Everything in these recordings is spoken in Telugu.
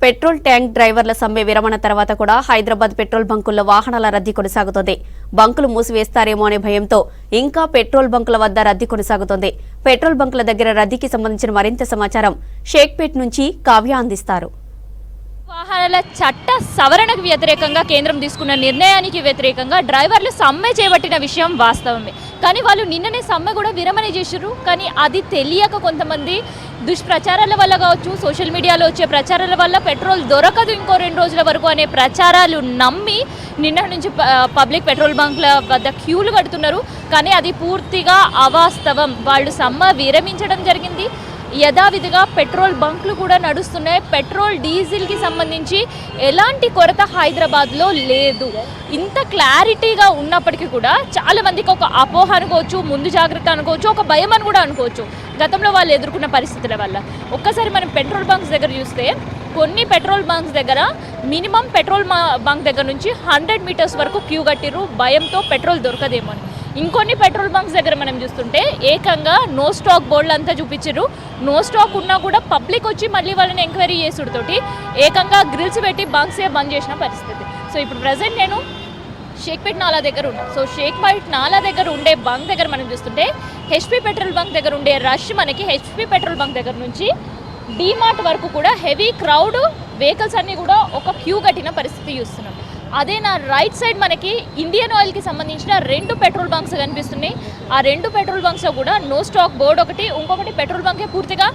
పెట్రోల్ ట్యాంక్ డ్రైవర్ల సమ్మె విరమణ తర్వాత కూడా హైదరాబాద్ పెట్రోల్ బంకుల్లో వాహనాల రద్దీ కొనసాగుతోంది. బంకులు మూసివేస్తారేమో అనే భయంతో ఇంకా పెట్రోల్ బంకుల వద్ద రద్దీ కొనసాగుతోంది. పెట్రోల్ బంకుల దగ్గర రద్దీకి సంబంధించిన మరింత సమాచారం షేక్పేట్ నుంచి కావ్య అందిస్తారు. వాహనాల చట్ట సవరణకు వ్యతిరేకంగా కేంద్రం తీసుకున్న నిర్ణయానికి వ్యతిరేకంగా డ్రైవర్లు సమ్మె చేపట్టిన విషయం వాస్తవమే. కానీ వాళ్ళు నిన్ననే సమ్మె కూడా విరమణ చేశారు. కానీ అది తెలియక కొంతమంది దుష్ప్రచారాల వల్ల కావచ్చు, సోషల్ మీడియాలో వచ్చే ప్రచారాల వల్ల పెట్రోల్ దొరకదు ఇంకో 2 రోజుల వరకు అనే ప్రచారాలు నమ్మి నిన్న నుంచి పబ్లిక్ పెట్రోల్ బంక్ల వద్ద క్యూలు కడుతున్నారు. కానీ అది పూర్తిగా అవాస్తవం. వాళ్ళు సమ్మె విరమించడం జరిగింది. యథావిధిగా పెట్రోల్ బంకులు కూడా నడుస్తున్నాయి. పెట్రోల్ డీజిల్కి సంబంధించి ఎలాంటి కొరత హైదరాబాద్లో లేదు. ఇంత క్లారిటీగా ఉన్నప్పటికీ కూడా చాలామందికి ఒక అపోహ అనుకోవచ్చు, ముందు జాగ్రత్త అనుకోవచ్చు, ఒక భయం అని కూడా అనుకోవచ్చు గతంలో వాళ్ళు ఎదుర్కొన్న పరిస్థితుల వల్ల. ఒక్కసారి మనం పెట్రోల్ బంక్స్ దగ్గర చూస్తే కొన్ని పెట్రోల్ బంక్స్ దగ్గర మినిమం పెట్రోల్ బంక్ దగ్గర నుంచి 100 మీటర్స్ వరకు క్యూ కట్టిరు, భయంతో పెట్రోల్ దొరకదేమో అని. ఇంకొన్ని పెట్రోల్ బంక్స్ దగ్గర మనం చూస్తుంటే ఏకంగా నో స్టాక్ బోర్డులు అంతా చూపించారు. నో స్టాక్ ఉన్నా కూడా పబ్లిక్ వచ్చి మళ్ళీ వాళ్ళని ఎంక్వైరీ చేసుడుతోటి ఏకంగా గ్రిల్స్ పెట్టి బంక్సే బంద్ చేసిన పరిస్థితి. సో ఇప్పుడు ప్రజెంట్ నేను షేక్పేట్ నాలా దగ్గర ఉన్నాను. సో షేక్పేట్ నాలా దగ్గర ఉండే బంక్ దగ్గర మనం చూస్తుంటే హెచ్పీ పెట్రోల్ బంక్ దగ్గర ఉండే రష్ మనకి హెచ్పీ పెట్రోల్ బంక్ దగ్గర నుంచి డీమార్ట్ వరకు కూడా హెవీ క్రౌడ్, వెహికల్స్ అన్నీ కూడా ఒక క్యూ కట్టిన పరిస్థితి చూస్తున్నాం. అదే నా రైట్ సైడ్ మనకి ఇండియన్ ఆయిల్కి సంబంధించిన 2 పెట్రోల్ బంక్స్ కనిపిస్తున్నాయి. ఆ 2 పెట్రోల్ బంక్స్లో కూడా నో స్టాక్ బోర్డు ఒకటి, ఇంకొకటి పెట్రోల్ బంకే పూర్తిగా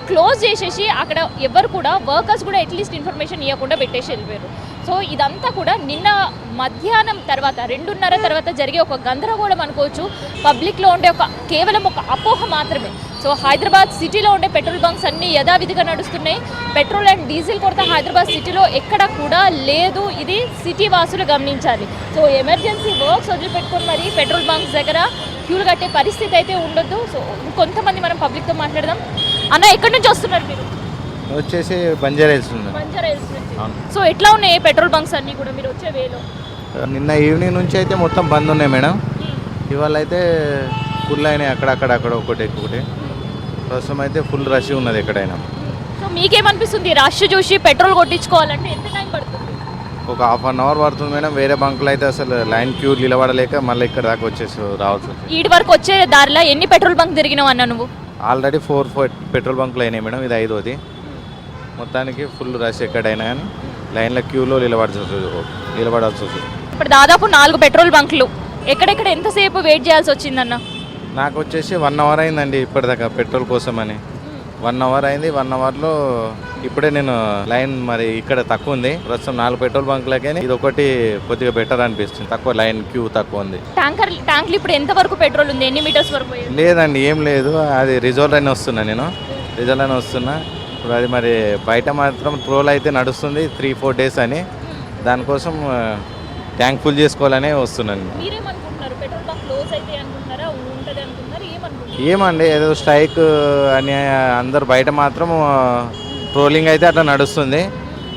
క్లోజ్ చేసేసి అక్కడ ఎవరు కూడా వర్కర్స్ కూడా అట్లీస్ట్ ఇన్ఫర్మేషన్ ఇవ్వకుండా పెట్టేసి వెళ్ళిపోయారు. సో ఇదంతా కూడా నిన్న మధ్యాహ్నం తర్వాత 2:30 తర్వాత జరిగే ఒక గందరగోళం అనుకోవచ్చు. పబ్లిక్లో ఉండే కేవలం ఒక అపోహ మాత్రమే. సో హైదరాబాద్ సిటీలో ఉండే పెట్రోల్ బంక్స్ అన్నీ యథావిధిగా నడుస్తున్నాయి. పెట్రోల్ అండ్ డీజిల్ కొరత హైదరాబాద్ సిటీలో ఎక్కడ కూడా లేదు. ఇది సిటీ వాసులు గమనించాలి. సో ఎమర్జెన్సీ వర్క్స్ వదిలిపెట్టుకొని మరి పెట్రోల్ బంక్స్ దగ్గర క్యూలు కట్టే పరిస్థితి అయితే ఉండొద్దు. సో కొంతమంది మనం పబ్లిక్తో మాట్లాడదాం. అన్న, ఎక్కడి నుంచి వస్తున్నారు మీరు? వచ్చేసి బంజారా హిల్స్ నుంచి. సో ఎట్లా ఉన్నాయి పెట్రోల్ బంక్స్ అన్నీ కూడా మీరు వచ్చే వేలో? నిన్న ఈవినింగ్ నుంచి అయితే మొత్తం బంద్ ఉన్నాయి మేడం. ఇవాళ అయితే ఫుల్ అయినాయి, అక్కడ ఒకటి. ప్రస్తుతం అయితే ఫుల్ రష్ ఉన్నది ఎక్కడైనా. సో మీకేమనిపిస్తుంది రష్ చూసి పెట్రోల్ కొట్టించుకోవాలంటే ఎంత టైం పడుతుంది? ఒక ½ అవర్ పడుతుంది మేడం. వేరే బంకులు అయితే అసలు లైన్ క్యూ నిలబడలేక మళ్ళీ ఇక్కడ దాకా రావచ్చు. ఈడి వరకు వచ్చే దారిలో ఎన్ని పెట్రోల్ బంక్ తిరిగినావు అన్న నువ్వు? ఆల్రెడీ 4 పెట్రోల్ బంకులు అయినాయి మేడం. ఇది 5వది. మొత్తానికి ఫుల్ రష్ ఎక్కడైనా కానీ లైన్లో క్యూలో నిలబడాల్సి వస్తుంది. ఇప్పుడు దాదాపు 4 పెట్రోల్ బంకులు. ఎక్కడెక్కడ ఎంతసేపు వెయిట్ చేయాల్సి వచ్చిందన్న? నాకు వచ్చేసి 1 అవర్ అయిందండి ఇప్పటిదాకా పెట్రోల్ కోసం అని. 1 అవర్ అయింది. 1 అవర్లో ఇప్పుడే నేను లైన్ మరి ఇక్కడ తక్కువ ఉంది. ప్రస్తుతం 4 పెట్రోల్ బంకులకే ఇది ఒకటి కొద్దిగా బెటర్ అనిపిస్తుంది. తక్కువ లైన్ క్యూ తక్కువ ఉంది. ట్యాంక్లు ఇప్పుడు ఎంత వరకు పెట్రోల్ ఉంది? ఎన్ని మీటర్స్ వరకు? లేదండి, ఏం లేదు. అది రిజర్వ్ లైన్ వస్తున్నా ఇప్పుడు అది మరి బయట మాత్రం ట్రోల్ అయితే నడుస్తుంది 3-4 డేస్ అని. దానికోసం ట్యాంక్ ఫుల్ చేసుకోవాలనే వస్తున్నాను. ఏమండి ఏదో స్ట్రైక్ అని అందరు బయట మాత్రం ట్రోలింగ్ అయితే అట్లా నడుస్తుంది.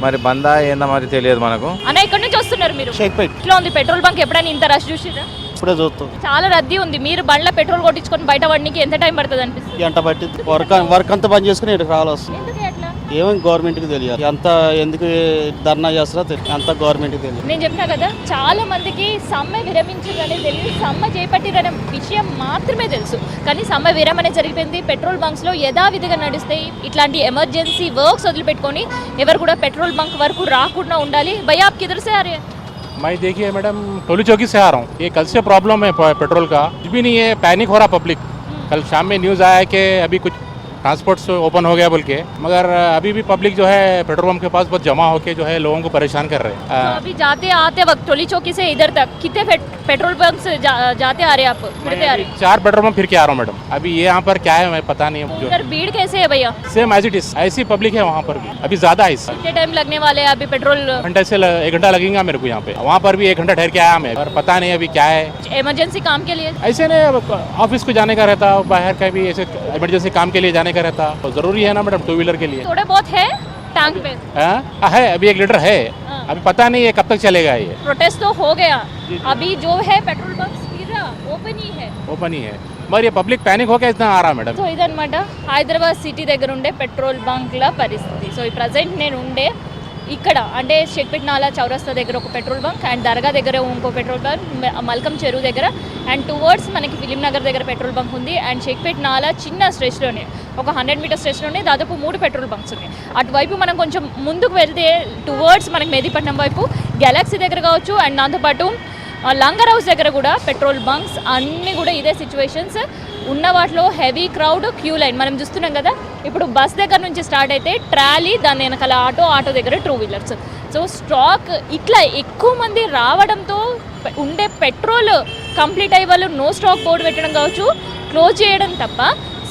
మరి బందా ఏందా మరి తెలియదు మనకు. అన్న, ఎక్కడి నుంచి వస్తున్నారు మీరు? షేక్పేట్. ఇట్లా ఉంది పెట్రోల్ బంక్. ఎప్పుడైనా ఇంత రష్ చూసిరా? ఇప్పుడే చూస్తాం. చాలా రద్దీ ఉంది. మీరు బండ్ల పెట్రోల్ కొట్టించుకొని బయట పడడానికి ఎంత టైం పడుతుంది అనిపిస్తుంది? గంట పట్టింది. వర్క్ అంతా బంద్ చేసుకుని ఇక్కడికి రావాలి వస్తుంది. ఏమని గవర్నమెంట్కి తెలియదు. అంత ఎందుకు ధర్నా చేస్తారో అంత గవర్నమెంట్కి తెలియదు. నేను చెప్పినా కదా, చాలా మందికి సమ్మె విరమించారనే తెలియదు, సమ్మె చేపట్టిరనే విషయం మాత్రమే తెలుసు. కానీ సమ్మె విరమణ జరిగిపోయింది. పెట్రోల్ బంక్స్లో యథావిధిగా నడుస్తాయి. ఇట్లాంటి ఎమర్జెన్సీ వర్క్స్ వదిలిపెట్టుకొని ఎవరు కూడా పెట్రోల్ బంక్ వరకు రాకుండా ఉండాలి. భయ్యా, आप किधर से आ रहे हैं? मैं देखिए मैडम टोली चौकी से आ रहा हूँ. ये कल से प्रॉब्लम है पेट्रोल का. कुछ भी नहीं है, पैनिक हो रहा पब्लिक. कल शाम में न्यूज़ आया है कि अभी कुछ ट्रांसपोर्ट ओपन हो गया बोल के, मगर अभी भी पब्लिक जो है पेट्रोल पंप के पास बहुत जमा होकर जो है लोगों को परेशान कर रहे हैं. तो अभी जाते आते वक्त टोली चौकी से इधर तक कितने पेट्रोल पंप से जाते आ रहे हैं आप? फिरते आ रहे हैं? 4 पेट्रोल पंप फिर के आ रहा हूँ मैडम. अभी ये यहाँ पर क्या है मैं पता नहीं. उधर भीड़ कैसे है भैया? सेम एज इट इज, ऐसी पब्लिक है वहाँ पर भी. अभी ज्यादा है. कितने टाइम लगने वाले हैं अभी पेट्रोल? घंटे से 1 घंटा लगेगा मेरे को यहाँ पे. वहाँ पर भी 1 घंटा ठहर के आया मैं, पर पता नहीं अभी क्या है. इमरजेंसी काम के लिए? ऐसे नहीं, ऑफिस को जाने का रहता, बाहर का भी ऐसे इमरजेंसी काम के लिए जाने का रहता. जरूरी है ना मैडम 2 व्हीलर के लिए. थोड़ा बहुत है टैंक पे? है अभी 1 लीटर है. अभी पता नहीं है कब तक चलेगा ये. प्रोटेस्ट तो हो गया. अभी जो है पेट्रोल पंप ओपन ही है. మరి పబ్లిక్ ప్యానిక్ హోకే ఇतना आ रहा మేడం. సో ఇదన్నమాట హైదరాబాద్ సిటీ దగ్గర ఉండే పెట్రోల్ బంక్ల పరిస్థితి. సో ఈ ప్రజెంట్ నేను ఉండే ఇక్కడ అంటే షేక్పేట్ నాలా చౌరస్తా దగ్గర ఒక పెట్రోల్ బంక్ అండ్ దర్గా దగ్గర ఇంకో పెట్రోల్ బంక్, మల్కం చెరువు దగ్గర అండ్ టువర్డ్స్ మనకి ఫిలిం నగర్ దగ్గర పెట్రోల్ బంక్ ఉంది అండ్ షేక్పేట్ నాలా చిన్న స్ట్రెచ్లోనే ఒక 100 మీటర్ స్ట్రెచ్లోనే దాదాపు 3 పెట్రోల్ బంక్స్ ఉన్నాయి. అటువైపు మనం కొంచెం ముందుకు వెళ్తే టువర్డ్స్ మనకి మెహదీపట్నం వైపు గెలాక్సీ దగ్గర కావచ్చు అండ్ దాంతోపాటు లంగర్ హౌస్ దగ్గర కూడా పెట్రోల్ బంక్స్ అన్నీ కూడా ఇదే సిచ్యువేషన్స్. ఉన్న వాటిలో హెవీ క్రౌడ్, క్యూ లైన్ మనం చూస్తున్నాం కదా. ఇప్పుడు బస్ దగ్గర నుంచి స్టార్ట్ అయితే ట్రాలీ, దాని వెనకాల ఆటో దగ్గర 2 వీలర్స్. సో స్టాక్ ఇట్లా ఎక్కువ మంది రావడంతో ఉండే పెట్రోల్ కంప్లీట్ అయ్యే వాళ్ళు నో స్టాక్ బోర్డు పెట్టడం కావచ్చు, క్లోజ్ చేయడం తప్ప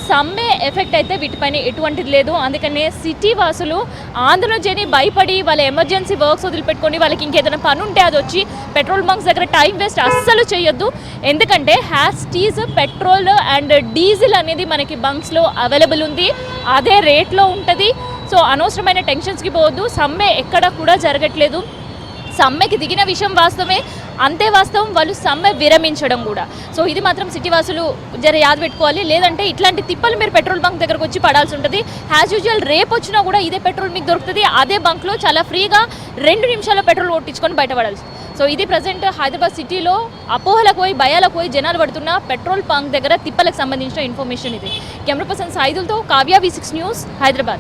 సమ్మె ఎఫెక్ట్ అయితే వీటిపైన ఎటువంటిది లేదు. అందుకనే సిటీ వాసులు ఆందోళన చేయని భయపడి వాళ్ళ ఎమర్జెన్సీ వర్క్స్ వదిలిపెట్టుకొని వాళ్ళకి ఇంకేదైనా పని ఉంటే అది వచ్చి పెట్రోల్ బంక్స్ దగ్గర టైం వేస్ట్ అస్సలు చేయొద్దు. ఎందుకంటే హ్యాస్టీస్ పెట్రోల్ అండ్ డీజిల్ అనేది మనకి బంక్స్లో అవైలబుల్ ఉంది, అదే రేట్లో ఉంటుంది. సో అనవసరమైన టెన్షన్స్కి పోవద్దు. సమ్మె ఎక్కడ కూడా జరగట్లేదు. సమ్మెకి దిగిన విషయం వాస్తవమే, అంతే వాస్తవం వాళ్ళు సమ్మె విరమించడం కూడా. సో ఇది మాత్రం సిటీ వాసులు జర యాద పెట్టుకోవాలి. లేదంటే ఇట్లాంటి తిప్పలు మీరు పెట్రోల్ బంక్ దగ్గరకు వచ్చి పడాల్సి ఉంటుంది. యాజ్ యూజువల్ రేపు వచ్చినా కూడా ఇదే పెట్రోల్ మీకు దొరుకుతుంది. అదే బంక్లో చాలా ఫ్రీగా 2 నిమిషాల్లో పెట్రోల్ కొట్టించుకొని బయటపడాల్సి. సో ఇది ప్రజెంట్ హైదరాబాద్ సిటీలో అపోహలకు పోయి భయాలకు పోయి జనాలు పడుతున్న పెట్రోల్ బంక్ దగ్గర తిప్పలకు సంబంధించిన ఇన్ఫర్మేషన్ ఇది. కెమెరా పర్సన్ సాయిదులతో కావ్య, V6 న్యూస్, హైదరాబాద్.